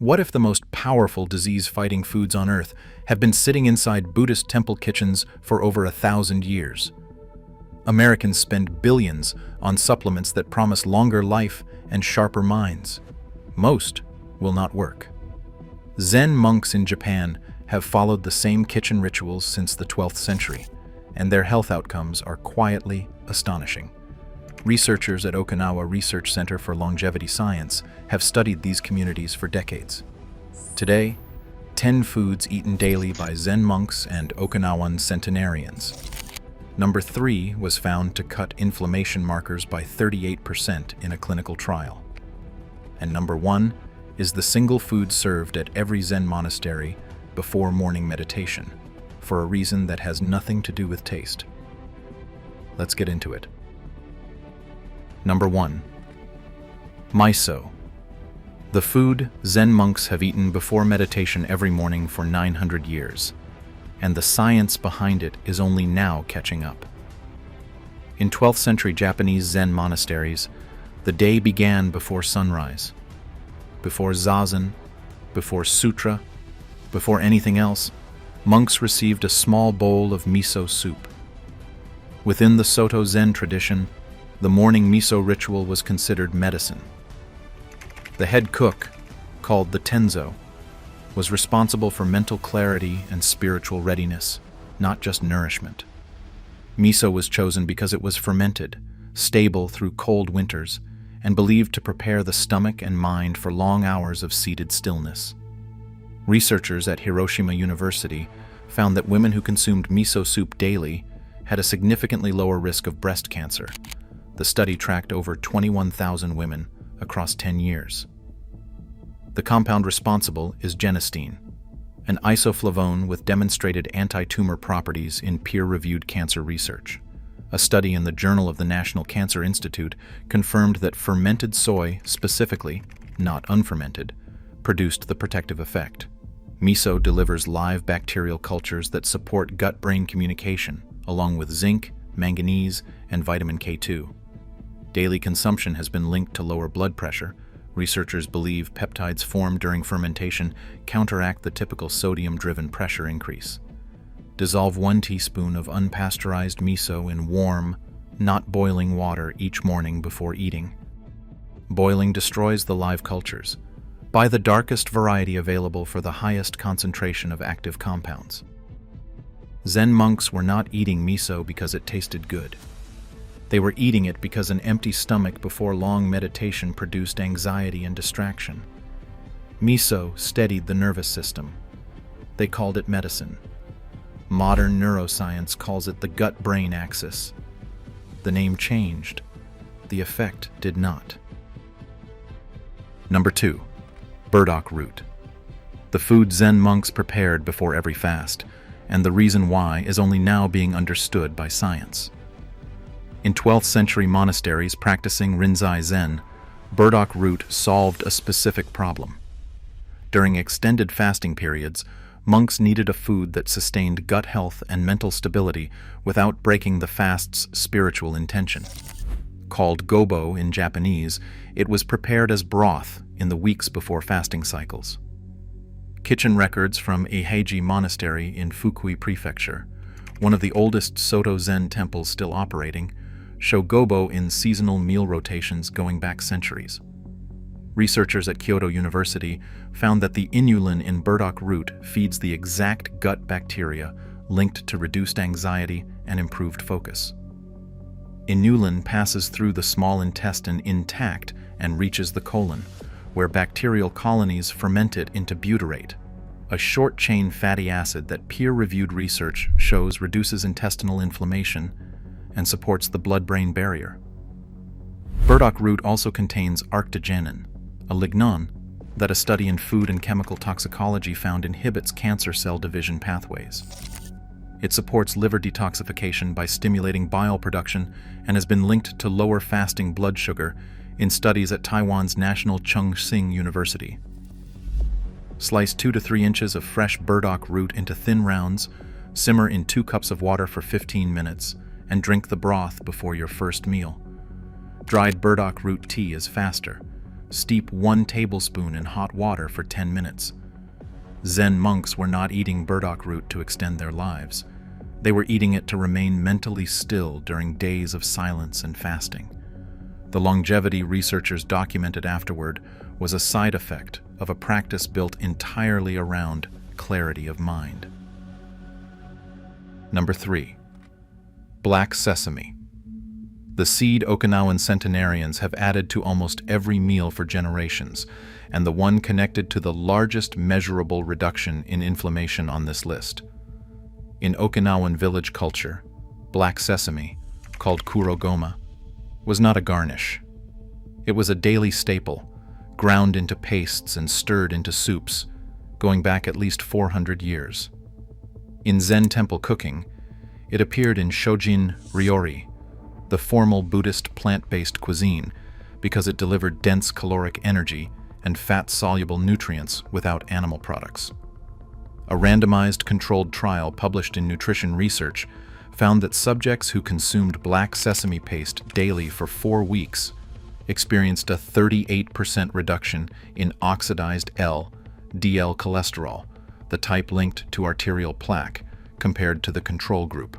What if the most powerful disease-fighting foods on Earth have been sitting inside Buddhist temple kitchens for over 1,000 years? Americans spend billions on supplements that promise longer life and sharper minds. Most will not work. Zen monks in Japan have followed the same kitchen rituals since the 12th century, and their health outcomes are quietly astonishing. Researchers at Okinawa Research Center for Longevity Science have studied these communities for decades. Today, 10 foods eaten daily by Zen monks and Okinawan centenarians. Number 3 was found to cut inflammation markers by 38% in a clinical trial. And number 1 is the single food served at every Zen monastery before morning meditation, for a reason that has nothing to do with taste. Let's get into it. Number 1. Miso. The food Zen monks have eaten before meditation every morning for 900 years, and the science behind it is only now catching up. In 12th century Japanese Zen monasteries, the day began before sunrise. Before zazen, before sutra, before anything else, monks received a small bowl of miso soup. Within the Soto Zen tradition, the morning miso ritual was considered medicine. The head cook, called the tenzo, was responsible for mental clarity and spiritual readiness, not just nourishment. Miso was chosen because it was fermented, stable through cold winters, and believed to prepare the stomach and mind for long hours of seated stillness. Researchers at Hiroshima University found that women who consumed miso soup daily had a significantly lower risk of breast cancer. The study tracked over 21,000 women across 10 years. The compound responsible is genistein, an isoflavone with demonstrated anti-tumor properties in peer-reviewed cancer research. A study in the Journal of the National Cancer Institute confirmed that fermented soy, specifically, not unfermented, produced the protective effect. Miso delivers live bacterial cultures that support gut-brain communication, along with zinc, manganese, and vitamin K2. Daily consumption has been linked to lower blood pressure. Researchers believe peptides formed during fermentation counteract the typical sodium-driven pressure increase. Dissolve 1 teaspoon of unpasteurized miso in warm, not boiling water each morning before eating. Boiling destroys the live cultures. Buy the darkest variety available for the highest concentration of active compounds. Zen monks were not eating miso because it tasted good. They were eating it because an empty stomach before long meditation produced anxiety and distraction. Miso steadied the nervous system. They called it medicine. Modern neuroscience calls it the gut-brain axis. The name changed. The effect did not. Number 2. Burdock root. The food Zen monks prepared before every fast, and the reason why is only now being understood by science. In 12th century monasteries practicing Rinzai Zen, burdock root solved a specific problem. During extended fasting periods, monks needed a food that sustained gut health and mental stability without breaking the fast's spiritual intention. Called gobo in Japanese, it was prepared as broth in the weeks before fasting cycles. Kitchen records from Eiheiji Monastery in Fukui Prefecture, one of the oldest Soto Zen temples still operating, show gobo in seasonal meal rotations going back centuries. Researchers at Kyoto University found that the inulin in burdock root feeds the exact gut bacteria linked to reduced anxiety and improved focus. Inulin passes through the small intestine intact and reaches the colon, where bacterial colonies ferment it into butyrate, a short-chain fatty acid that peer-reviewed research shows reduces intestinal inflammation and supports the blood-brain barrier. Burdock root also contains arctogenin, a lignan that a study in food and chemical toxicology found inhibits cancer cell division pathways. It supports liver detoxification by stimulating bile production and has been linked to lower fasting blood sugar in studies at Taiwan's National Chung Hsing University. Slice 2 to 3 inches of fresh burdock root into thin rounds, simmer in 2 cups of water for 15 minutes, and drink the broth before your first meal. Dried burdock root tea is faster, steep 1 tablespoon in hot water for 10 minutes. Zen monks were not eating burdock root to extend their lives. They were eating it to remain mentally still during days of silence and fasting. The longevity researchers documented afterward was a side effect of a practice built entirely around clarity of mind. Number 3. Black sesame. The seed Okinawan centenarians have added to almost every meal for generations, and the one connected to the largest measurable reduction in inflammation on this list. In Okinawan village culture, black sesame, called kurogoma, was not a garnish. It was a daily staple, ground into pastes and stirred into soups, going back at least 400 years. In Zen temple cooking, it appeared in shojin ryori, the formal Buddhist plant-based cuisine, because it delivered dense caloric energy and fat-soluble nutrients without animal products. A randomized controlled trial published in Nutrition Research found that subjects who consumed black sesame paste daily for 4 weeks experienced a 38% reduction in oxidized LDL cholesterol, the type linked to arterial plaque, compared to the control group.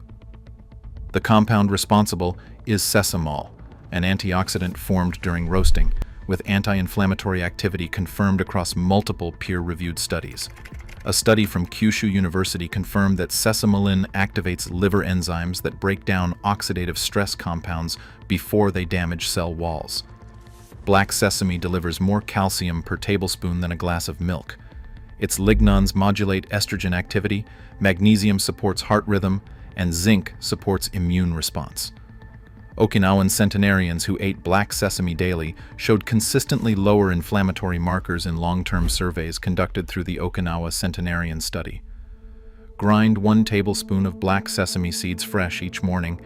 The compound responsible is sesamol, an antioxidant formed during roasting, with anti-inflammatory activity confirmed across multiple peer-reviewed studies. A study from Kyushu University confirmed that sesamolin activates liver enzymes that break down oxidative stress compounds before they damage cell walls. Black sesame delivers more calcium per tablespoon than a glass of milk. Its lignans modulate estrogen activity, magnesium supports heart rhythm, and zinc supports immune response. Okinawan centenarians who ate black sesame daily showed consistently lower inflammatory markers in long-term surveys conducted through the Okinawa Centenarian Study. Grind 1 tablespoon of black sesame seeds fresh each morning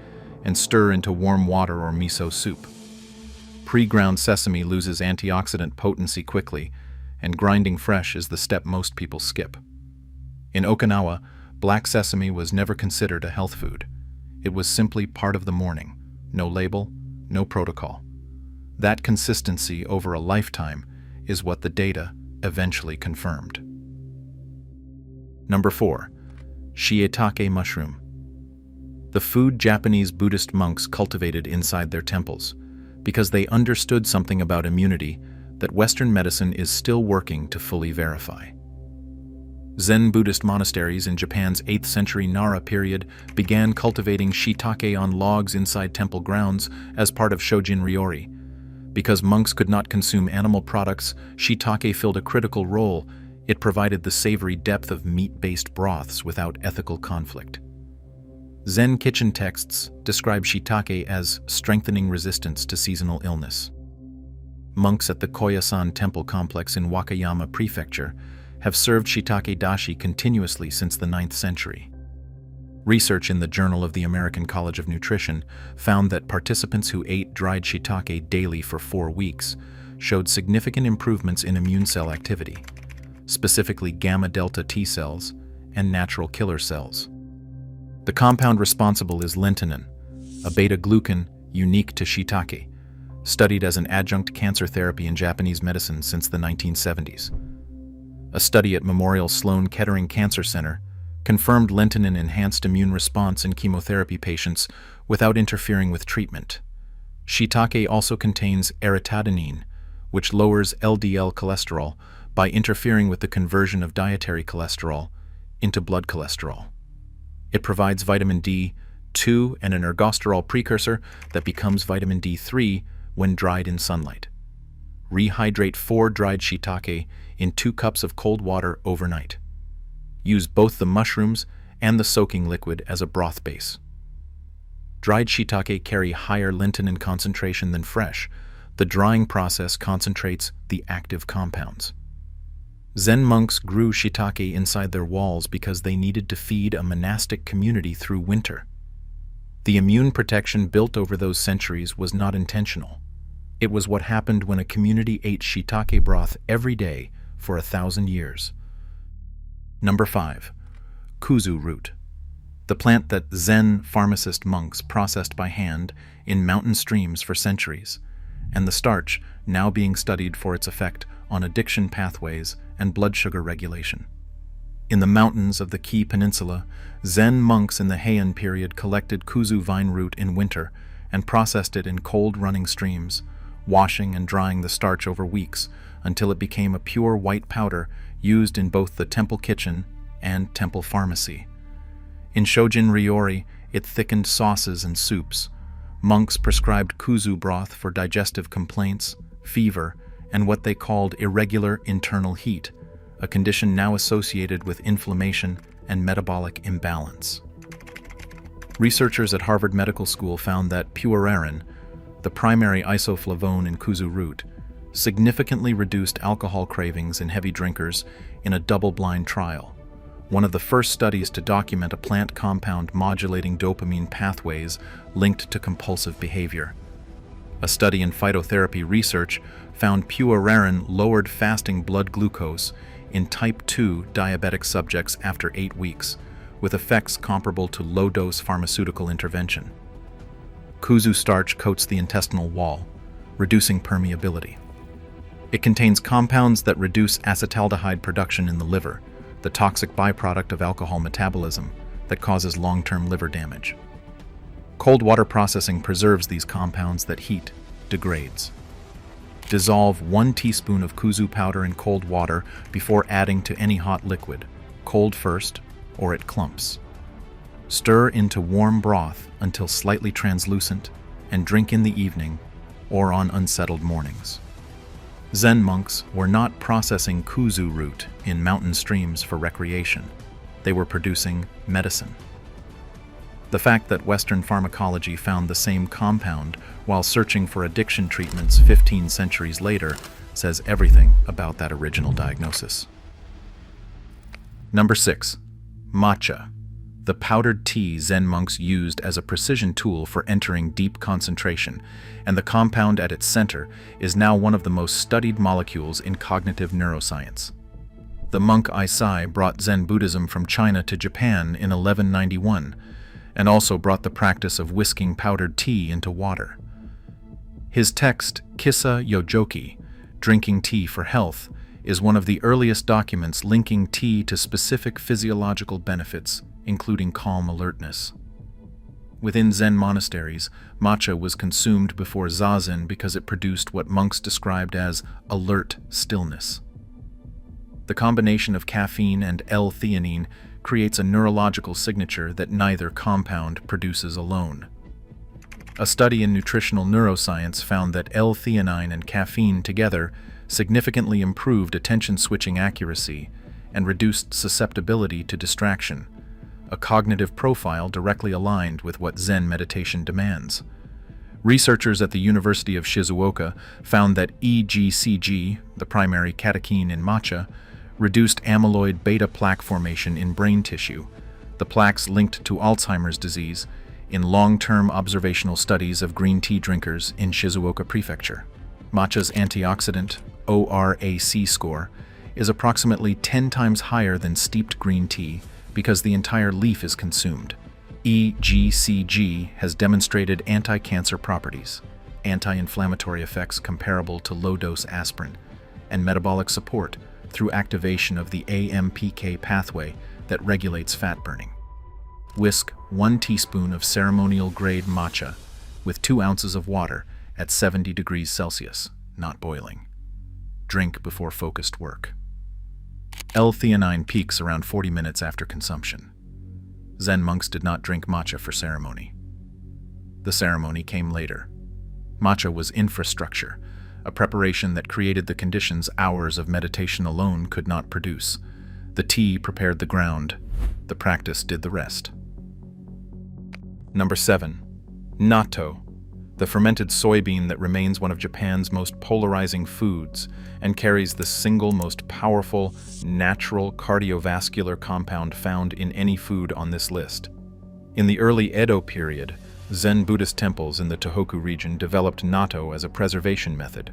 and stir into warm water or miso soup. Pre-ground sesame loses antioxidant potency quickly, and grinding fresh is the step most people skip. In Okinawa, black sesame was never considered a health food. It was simply part of the morning. No label, no protocol. That consistency over a lifetime is what the data eventually confirmed. Number 4. Shiitake mushroom. The food Japanese Buddhist monks cultivated inside their temples, because they understood something about immunity that Western medicine is still working to fully verify. Zen Buddhist monasteries in Japan's 8th century Nara period began cultivating shiitake on logs inside temple grounds as part of shojin ryori. Because monks could not consume animal products, shiitake filled a critical role. It provided the savory depth of meat-based broths without ethical conflict. Zen kitchen texts describe shiitake as strengthening resistance to seasonal illness. Monks at the Koyasan temple complex in Wakayama Prefecture have served shiitake dashi continuously since the 9th century. Research in the Journal of the American College of Nutrition found that participants who ate dried shiitake daily for 4 weeks showed significant improvements in immune cell activity, specifically gamma-delta T cells and natural killer cells. The compound responsible is lentinin, a beta-glucan unique to shiitake, studied as an adjunct cancer therapy in Japanese medicine since the 1970s. A study at Memorial Sloan Kettering Cancer Center confirmed lentinin enhanced immune response in chemotherapy patients without interfering with treatment. Shiitake also contains aritadenine, which lowers LDL cholesterol by interfering with the conversion of dietary cholesterol into blood cholesterol. It provides vitamin D2 and an ergosterol precursor that becomes vitamin D3 when dried in sunlight. Rehydrate 4 dried shiitake in 2 cups of cold water overnight. Use both the mushrooms and the soaking liquid as a broth base. Dried shiitake carry higher lentinin concentration than fresh. The drying process concentrates the active compounds. Zen monks grew shiitake inside their walls because they needed to feed a monastic community through winter. The immune protection built over those centuries was not intentional. It was what happened when a community ate shiitake broth every day for 1,000 years. Number 5. Kuzu root. The plant that Zen pharmacist monks processed by hand in mountain streams for centuries, and the starch now being studied for its effect on addiction pathways and blood sugar regulation. In the mountains of the Kii Peninsula, Zen monks in the Heian period collected kuzu vine root in winter and processed it in cold running streams, washing and drying the starch over weeks until it became a pure white powder used in both the temple kitchen and temple pharmacy. In Shojin Ryori, it thickened sauces and soups. Monks prescribed kuzu broth for digestive complaints, fever, and what they called irregular internal heat, a condition now associated with inflammation and metabolic imbalance. Researchers at Harvard Medical School found that puerarin, the primary isoflavone in kuzu root, significantly reduced alcohol cravings in heavy drinkers in a double-blind trial, one of the first studies to document a plant compound modulating dopamine pathways linked to compulsive behavior. A study in phytotherapy research found puerarin lowered fasting blood glucose in type 2 diabetic subjects after 8 weeks, with effects comparable to low-dose pharmaceutical intervention. Kuzu starch coats the intestinal wall, reducing permeability. It contains compounds that reduce acetaldehyde production in the liver, the toxic byproduct of alcohol metabolism that causes long-term liver damage. Cold water processing preserves these compounds that heat degrades. Dissolve 1 teaspoon of kuzu powder in cold water before adding to any hot liquid, cold first, or it clumps. Stir into warm broth until slightly translucent and drink in the evening or on unsettled mornings. Zen monks were not processing kuzu root in mountain streams for recreation. They were producing medicine. The fact that Western pharmacology found the same compound while searching for addiction treatments 15 centuries later says everything about that original diagnosis. Number 6. Matcha, the powdered tea Zen monks used as a precision tool for entering deep concentration, and the compound at its center is now one of the most studied molecules in cognitive neuroscience. The monk Aisai brought Zen Buddhism from China to Japan in 1191, and also brought the practice of whisking powdered tea into water. His text, Kissa Yojoki, Drinking Tea for Health, is one of the earliest documents linking tea to specific physiological benefits, including calm alertness. Within Zen monasteries, matcha was consumed before zazen because it produced what monks described as alert stillness. The combination of caffeine and L-theanine creates a neurological signature that neither compound produces alone. A study in nutritional neuroscience found that L-theanine and caffeine together significantly improved attention-switching accuracy and reduced susceptibility to distraction, a cognitive profile directly aligned with what Zen meditation demands. Researchers at the University of Shizuoka found that EGCG, the primary catechin in matcha, reduced amyloid beta plaque formation in brain tissue, the plaques linked to Alzheimer's disease, in long-term observational studies of green tea drinkers in Shizuoka Prefecture. Matcha's antioxidant ORAC score is approximately 10 times higher than steeped green tea because the entire leaf is consumed. EGCG has demonstrated anti-cancer properties, anti-inflammatory effects comparable to low-dose aspirin, and metabolic support through activation of the AMPK pathway that regulates fat burning. Whisk 1 teaspoon of ceremonial-grade matcha with 2 ounces of water at 70 degrees Celsius, not boiling. Drink before focused work. L-theanine peaks around 40 minutes after consumption. Zen monks did not drink matcha for ceremony. The ceremony came later. Matcha was infrastructure, a preparation that created the conditions hours of meditation alone could not produce. The tea prepared the ground. The practice did the rest. Number 7. Natto, the fermented soybean that remains one of Japan's most polarizing foods and carries the single most powerful, natural cardiovascular compound found in any food on this list. In the early Edo period, Zen Buddhist temples in the Tohoku region developed natto as a preservation method.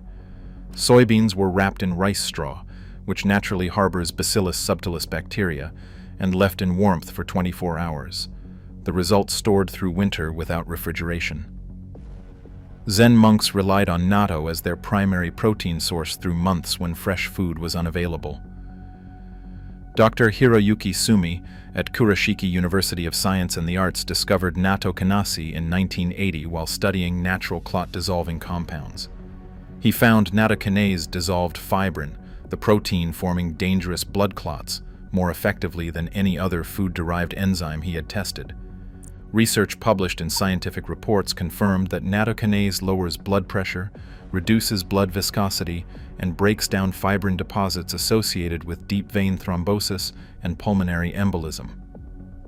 Soybeans were wrapped in rice straw, which naturally harbors Bacillus subtilis bacteria, and left in warmth for 24 hours. The result stored through winter without refrigeration. Zen monks relied on natto as their primary protein source through months when fresh food was unavailable. Dr. Hiroyuki Sumi at Kurashiki University of Science and the Arts discovered natto kinase in 1980 while studying natural clot-dissolving compounds. He found natto kinase dissolved fibrin, the protein forming dangerous blood clots, more effectively than any other food-derived enzyme he had tested. Research published in scientific reports confirmed that natto kinase lowers blood pressure, reduces blood viscosity, and breaks down fibrin deposits associated with deep vein thrombosis and pulmonary embolism.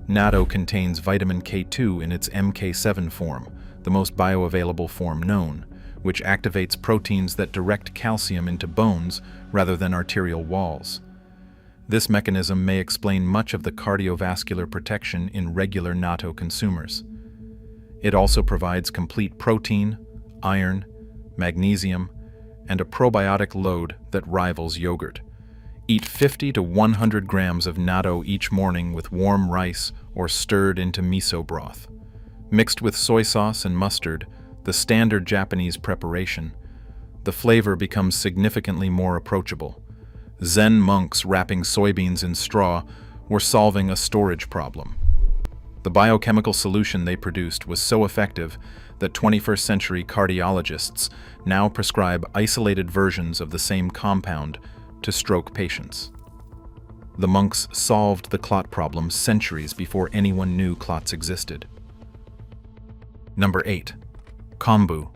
Natto contains vitamin K2 in its MK7 form, the most bioavailable form known, which activates proteins that direct calcium into bones rather than arterial walls. This mechanism may explain much of the cardiovascular protection in regular natto consumers. It also provides complete protein, iron, magnesium, and a probiotic load that rivals yogurt. Eat 50 to 100 grams of natto each morning with warm rice or stirred into miso broth. Mixed with soy sauce and mustard, the standard Japanese preparation, the flavor becomes significantly more approachable. Zen monks wrapping soybeans in straw were solving a storage problem. The biochemical solution they produced was so effective that 21st century cardiologists now prescribe isolated versions of the same compound to stroke patients. The monks solved the clot problem centuries before anyone knew clots existed. Number 8. Kombu,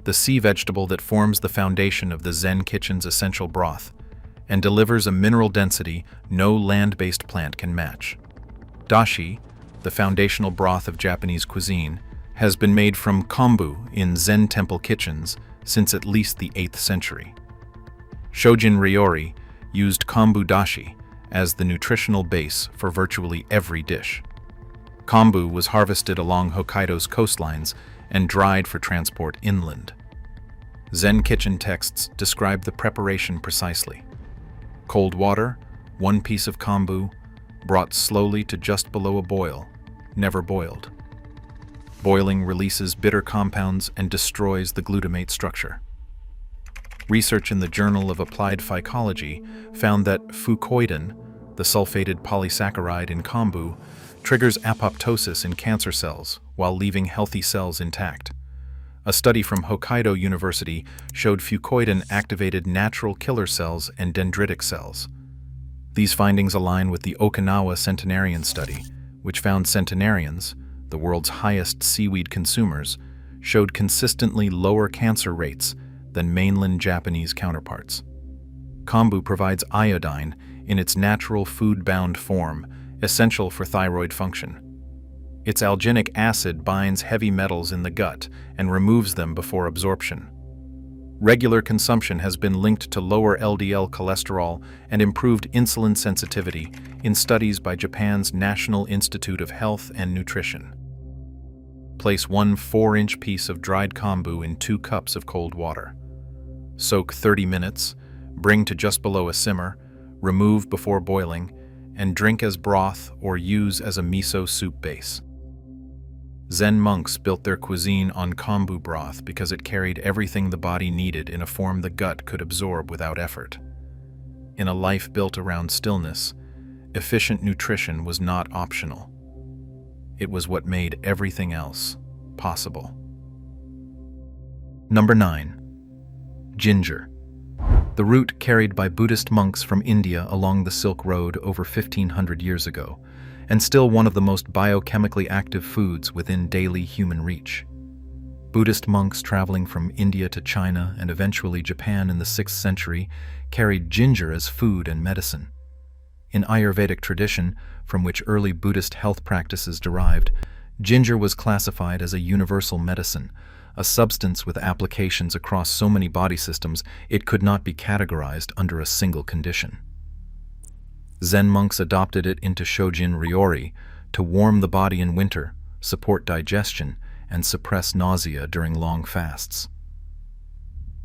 the sea vegetable that forms the foundation of the Zen kitchen's essential broth and delivers a mineral density no land-based plant can match. Dashi, the foundational broth of Japanese cuisine, has been made from kombu in Zen temple kitchens since at least the 8th century. Shojin Ryori used kombu dashi as the nutritional base for virtually every dish. Kombu was harvested along Hokkaido's coastlines and dried for transport inland. Zen kitchen texts describe the preparation precisely. Cold water, 1 piece of kombu, brought slowly to just below a boil, never boiled. Boiling releases bitter compounds and destroys the glutamate structure. Research in the Journal of Applied Phycology found that fucoidan, the sulfated polysaccharide in kombu, triggers apoptosis in cancer cells while leaving healthy cells intact. A study from Hokkaido University showed fucoidan activated natural killer cells and dendritic cells. These findings align with the Okinawa centenarian study, which found centenarians, the world's highest seaweed consumers, showed consistently lower cancer rates than mainland Japanese counterparts. Kombu provides iodine in its natural food-bound form, essential for thyroid function. Its alginic acid binds heavy metals in the gut and removes them before absorption. Regular consumption has been linked to lower LDL cholesterol and improved insulin sensitivity in studies by Japan's National Institute of Health and Nutrition. Place 1 4-inch piece of dried kombu in 2 cups of cold water. Soak 30 minutes, bring to just below a simmer, remove before boiling, and drink as broth or use as a miso soup base. Zen monks built their cuisine on kombu broth because it carried everything the body needed in a form the gut could absorb without effort. In a life built around stillness, efficient nutrition was not optional. It was what made everything else possible. Number 9. Ginger. The root carried by Buddhist monks from India along the Silk Road over 1,500 years ago, and still one of the most biochemically active foods within daily human reach. Buddhist monks traveling from India to China and eventually Japan in the 6th century carried ginger as food and medicine. In Ayurvedic tradition, from which early Buddhist health practices derived, ginger was classified as a universal medicine, a substance with applications across so many body systems it could not be categorized under a single condition. Zen monks adopted it into Shojin Ryori to warm the body in winter, support digestion, and suppress nausea during long fasts.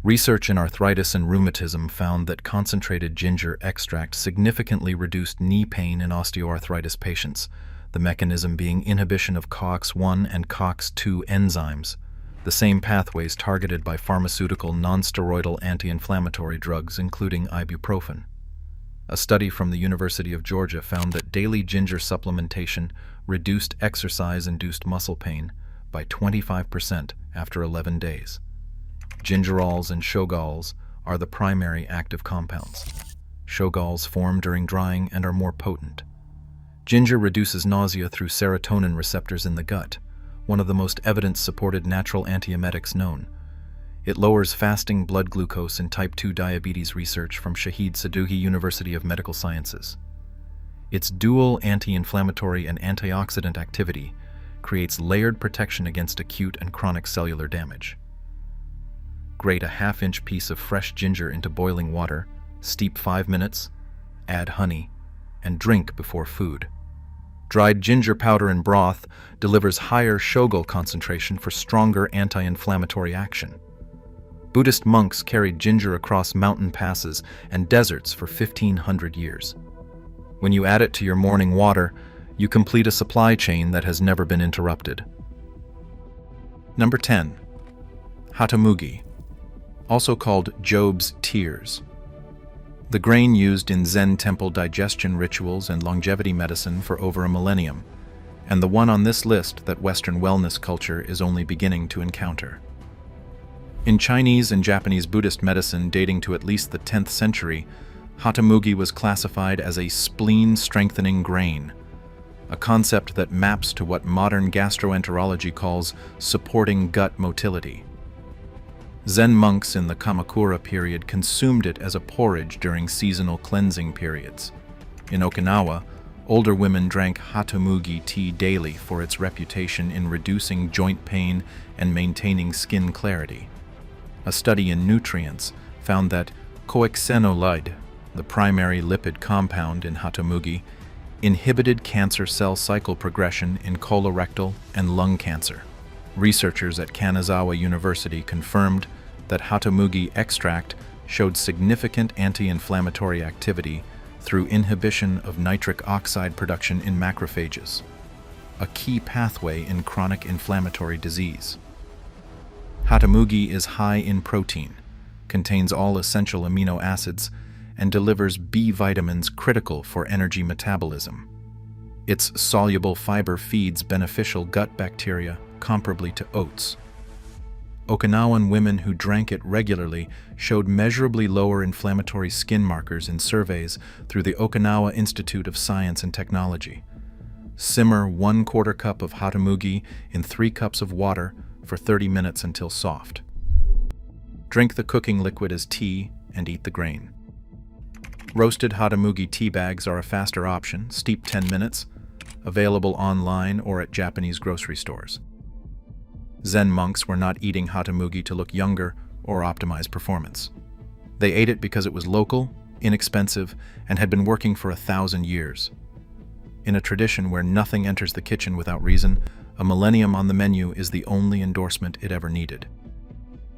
Research in arthritis and rheumatism found that concentrated ginger extract significantly reduced knee pain in osteoarthritis patients, the mechanism being inhibition of COX-1 and COX-2 enzymes, the same pathways targeted by pharmaceutical non-steroidal anti-inflammatory drugs, including ibuprofen. A study from the University of Georgia found that daily ginger supplementation reduced exercise-induced muscle pain by 25% after 11 days. Gingerols and shogols are the primary active compounds. Shogols form during drying and are more potent. Ginger reduces nausea through serotonin receptors in the gut, one of the most evidence-supported natural antiemetics known. It lowers fasting blood glucose in type 2 diabetes research from Shahid Sadughi University of Medical Sciences. Its dual anti-inflammatory and antioxidant activity creates layered protection against acute and chronic cellular damage. Grate a half-inch piece of fresh ginger into boiling water, steep 5 minutes, add honey, and drink before food. Dried ginger powder in broth delivers higher shogol concentration for stronger anti-inflammatory action. Buddhist monks carried ginger across mountain passes and deserts for 1,500 years. When you add it to your morning water, you complete a supply chain that has never been interrupted. Number 10. Hatamugi, also called Job's tears. The grain used in Zen temple digestion rituals and longevity medicine for over a millennium, and the one on this list that Western wellness culture is only beginning to encounter. In Chinese and Japanese Buddhist medicine dating to at least the 10th century, hatamugi was classified as a spleen-strengthening grain, a concept that maps to what modern gastroenterology calls supporting gut motility. Zen monks in the Kamakura period consumed it as a porridge during seasonal cleansing periods. In Okinawa, older women drank hatamugi tea daily for its reputation in reducing joint pain and maintaining skin clarity. A study in nutrients found that coexenolide, the primary lipid compound in hatamugi, inhibited cancer cell cycle progression in colorectal and lung cancer. Researchers at Kanazawa University confirmed that hatamugi extract showed significant anti-inflammatory activity through inhibition of nitric oxide production in macrophages, a key pathway in chronic inflammatory disease. Hatamugi is high in protein, contains all essential amino acids, and delivers B vitamins critical for energy metabolism. Its soluble fiber feeds beneficial gut bacteria comparably to oats. Okinawan women who drank it regularly showed measurably lower inflammatory skin markers in surveys through the Okinawa Institute of Science and Technology. Simmer 1/4 cup of hatamugi in 3 cups of water for 30 minutes until soft. Drink the cooking liquid as tea and eat the grain. Roasted hatamugi tea bags are a faster option, steep 10 minutes, available online or at Japanese grocery stores. Zen monks were not eating hatamugi to look younger or optimize performance. They ate it because it was local, inexpensive, and had been working for 1,000 years. In a tradition where nothing enters the kitchen without reason, a millennium on the menu is the only endorsement it ever needed.